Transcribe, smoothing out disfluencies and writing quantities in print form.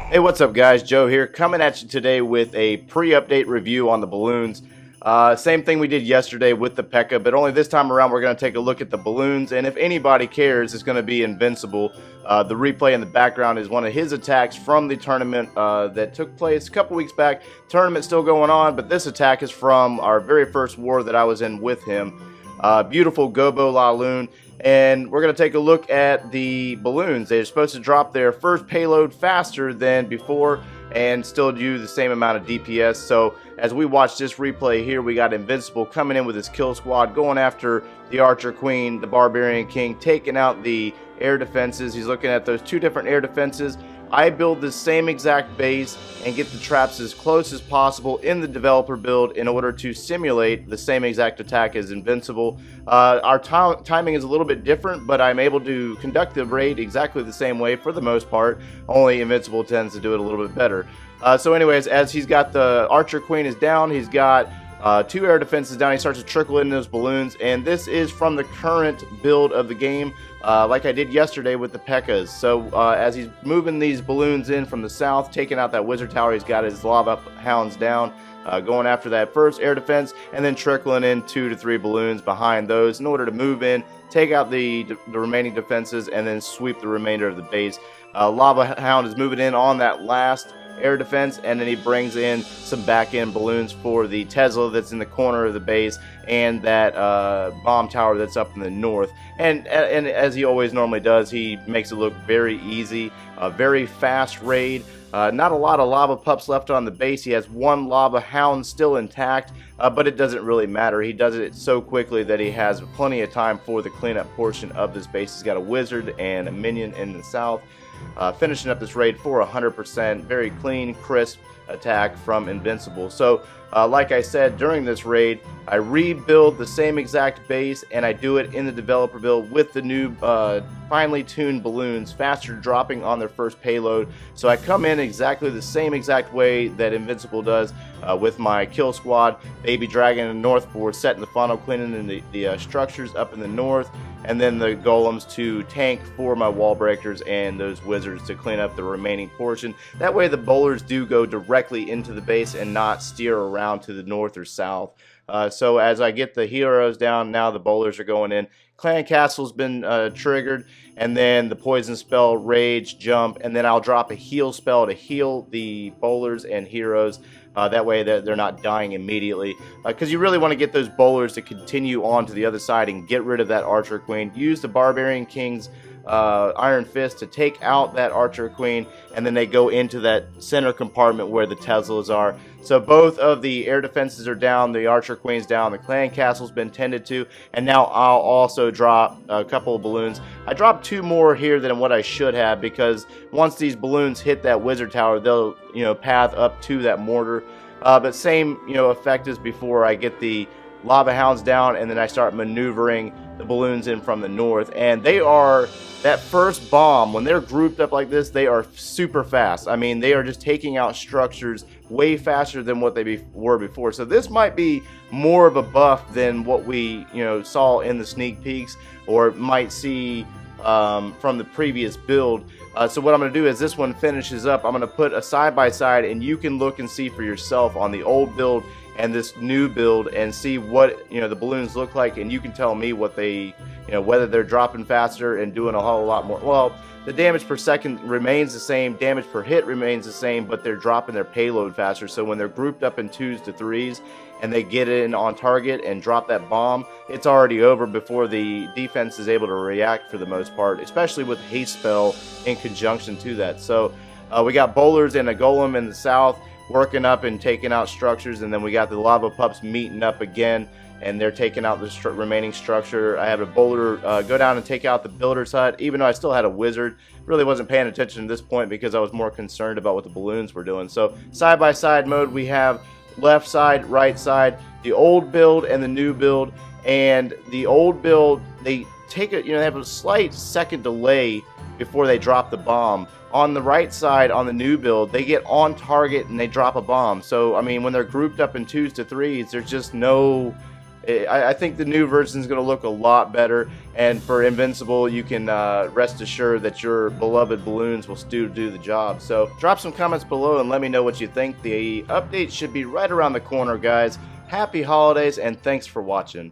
Hey, what's up, guys? Joe here, coming at you today with a pre-update review on the balloons. Same thing we did yesterday with the P.E.K.K.A, but only this time around we're going to take a look at the balloons, and if anybody cares, it's going to be Invincible. The replay in the background is one of his attacks from the tournament that took place a couple weeks back. Tournament's still going on, but this attack is from our very first war that I was in with him. Beautiful Gobo La Lune. And we're going to take a look at the balloons. They're supposed to drop their first payload faster than before and still do the same amount of DPS. So as we watch this replay here, we got Invincible coming in with his kill squad, going after the Archer Queen, the Barbarian King, taking out the air defenses. He's looking at those two different air defenses. I build the same exact base and get the traps as close as possible in the developer build in order to simulate the same exact attack as Invincible. Our timing is a little bit different, but I'm able to conduct the raid exactly the same way for the most part. Only Invincible tends to do it a little bit better. So anyways, as he's got the Archer Queen is down, he's got two air defenses down. He starts to trickle in those balloons, and this is from the current build of the game, like I did yesterday with the P.E.K.K.As. So as he's moving these balloons in from the south, taking out that wizard tower, he's got his lava hounds down, going after that first air defense, and then trickling in 2 to 3 balloons behind those in order to move in, take out the remaining defenses, and then sweep the remainder of the base. Lava Hound is moving in on that last air defense, and then he brings in some back end balloons for the Tesla that's in the corner of the base and that bomb tower that's up in the north. And as he always normally does, he makes it look very easy, a very fast raid. Not a lot of lava pups left on the base. He has one lava hound still intact, but it doesn't really matter. He does it so quickly that he has plenty of time for the cleanup portion of this base. He's got a wizard and a minion in the south. Finishing up this raid for 100%, very clean, crisp attack from Invincible. So like I said, during this raid, I rebuild the same exact base, and I do it in the developer build with the new finely tuned balloons, faster dropping on their first payload. So I come in exactly the same exact way that Invincible does with my kill squad, Baby Dragon in the north for setting the funnel, cleaning in the structures up in the north, and then the golems to tank for my wall breakers and those wizards to clean up the remaining portion. That way the bowlers do go directly into the base and not steer around to the north or south. So as I get the heroes down, now the bowlers are going in. Clan Castle's been triggered, and then the poison spell, rage, jump, and then I'll drop a heal spell to heal the bowlers and heroes. That way they're not dying immediately, because you really want to get those bowlers to continue on to the other side and get rid of that Archer Queen. Use the Barbarian King's Iron Fist to take out that Archer Queen, and then they go into that center compartment where the Teslas are. So both of the air defenses are down, the Archer Queen's down, the Clan Castle's been tended to, and now I'll also drop a couple of balloons. I dropped 2 more here than what I should have, because once these balloons hit that wizard tower, they'll path up to that mortar. But same effect as before. I get the lava hounds down, and then I start maneuvering the balloons in from the north, and they are, that first bomb, when they're grouped up like this, they are super fast. I mean, they are just taking out structures way faster than what they were before. So this might be more of a buff than what we saw in the sneak peeks, or might see from the previous build. So what I'm going to do is, this one finishes up, I'm going to put a side by side, and you can look and see for yourself on the old build and this new build, and see what the balloons look like, and you can tell me what they whether they're dropping faster and doing a whole lot more. Well, the damage per second remains the same, damage per hit remains the same, but they're dropping their payload faster. So when they're grouped up in 2s to 3s and they get in on target and drop that bomb, it's already over before the defense is able to react for the most part, especially with haste spell in conjunction to that. So we got bowlers and a golem in the south working up and taking out structures, and then we got the lava pups meeting up again, and they're taking out the remaining structure. I have a bowler go down and take out the builder's hut, even though I still had a wizard. Really wasn't paying attention at this point because I was more concerned about what the balloons were doing. So side by side mode, we have left side, right side, the old build and the new build. And the old build, they take it, they have a slight second delay before they drop the bomb. On the right side, on the new build, they get on target and they drop a bomb. So I mean, when they're grouped up in 2s to 3s, there's just no I think the new version is going to look a lot better, and for Invincible, you can rest assured that your beloved balloons will still do the job. So drop some comments below and let me know what you think. The update should be right around the corner, guys. Happy holidays, and thanks for watching.